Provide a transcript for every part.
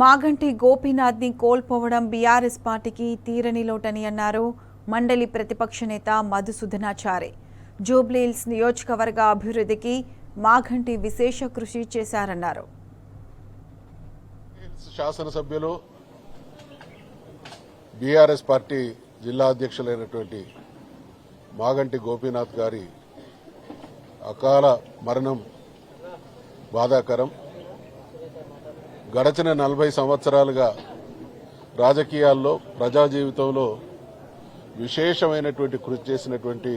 మాగంటి గోపీనాథ్ని కోల్పోవడం బీఆర్ఎస్ పార్టీకి తీరని లోటని అన్నారు మండలి ప్రతిపక్ష నేత మధుసూదనాచారి. జూబ్లీహిల్స్ నియోజకవర్గ అభివృద్ధికి మాగంటి విశేష కృషి చేశారన్నారు. శాసనసభ్యులు బీఆర్ఎస్ పార్టీ జిల్లా అధ్యక్షులైనటువంటి మాగంటి గోపీనాథ్ గారి అకాల మరణం బాధాకరం. గడచిన 40 సంవత్సరాలుగా రాజకీయాల్లో ప్రజా జీవితంలో విశేషమైనటువంటి కృషి చేసినటువంటి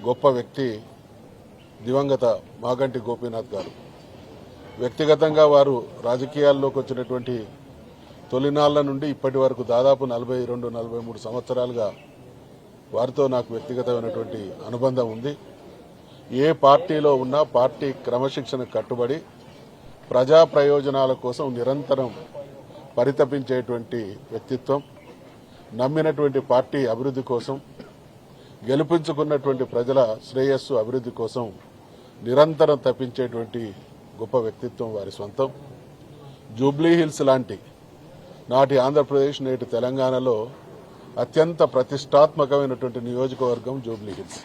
గొప్ప వ్యక్తి దివంగత మాగంటి గోపీనాథ్ గారు. వ్యక్తిగతంగా వారు రాజకీయాల్లోకి వచ్చినటువంటి తొలినాళ్ల నుండి ఇప్పటి వరకు దాదాపు 42-43 సంవత్సరాలుగా వారితో నాకు వ్యక్తిగతమైనటువంటి అనుబంధం ఉంది. ఏ పార్టీలో ఉన్నా పార్టీ క్రమశిక్షణ కట్టుబడి ప్రజా ప్రయోజనాల కోసం నిరంతరం పరితపించేటువంటి వ్యక్తిత్వం, నమ్మినటువంటి పార్టీ అభివృద్ధి కోసం, గెలుపించుకున్నటువంటి ప్రజల శ్రేయస్సు అభివృద్ధి కోసం నిరంతరం తప్పించేటువంటి గొప్ప వ్యక్తిత్వం వారి సొంతం. జూబ్లీహిల్స్ లాంటి నాటి ఆంధ్రప్రదేశ్ నేటి తెలంగాణలో అత్యంత ప్రతిష్టాత్మకమైనటువంటి నియోజకవర్గం జూబ్లీహిల్స్.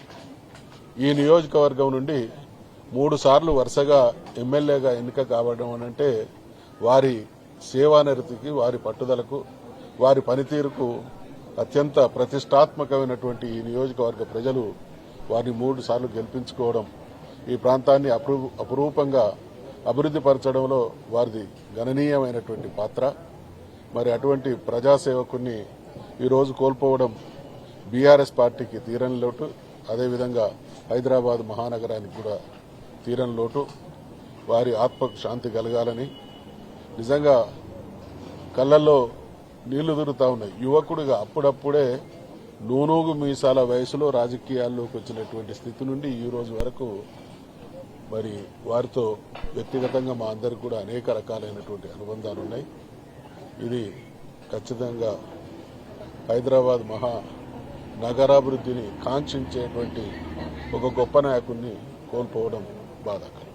ఈ నియోజకవర్గం నుండి 3 సార్లు వరుసగా ఎమ్మెల్యేగా ఎన్నిక కావడం అంటే వారి సేవానిరతికి, వారి పట్టుదలకు, వారి పనితీరుకు అత్యంత ప్రతిష్టాత్మకమైనటువంటి ఈ నియోజకవర్గ ప్రజలు వారిని 3 సార్లు గెలిపించుకోవడం, ఈ ప్రాంతాన్ని అపురూపంగా అభివృద్ధి పరచడంలో వారిది గణనీయమైనటువంటి పాత్ర. మరి అటువంటి ప్రజాసేవకుని ఈరోజు కోల్పోవడం బీఆర్ఎస్ పార్టీకి తీరని లోటు, అదేవిధంగా హైదరాబాద్ మహానగరానికి కూడా తీరని లోటు. వారి ఆత్మకు శాంతి కలగాలని నిజంగా కళ్ళల్లో నీళ్లు తిరుగుతా ఉన్నాయి. యువకుడిగా అప్పుడప్పుడే నూనూగు మీసాల వయసులో రాజకీయాల్లోకి వచ్చినటువంటి స్థితి నుండి ఈ రోజు వరకు మరి వారితో వ్యక్తిగతంగా మా అందరికి కూడా అనేక రకాలైనటువంటి అనుబంధాలు ఉన్నాయి. ఇది ఖచ్చితంగా హైదరాబాద్ నగరాభివృద్ధిని కాంక్షించేటువంటి ఒక గొప్ప నాయకుడిని కోల్పోవడం బాధాకరం.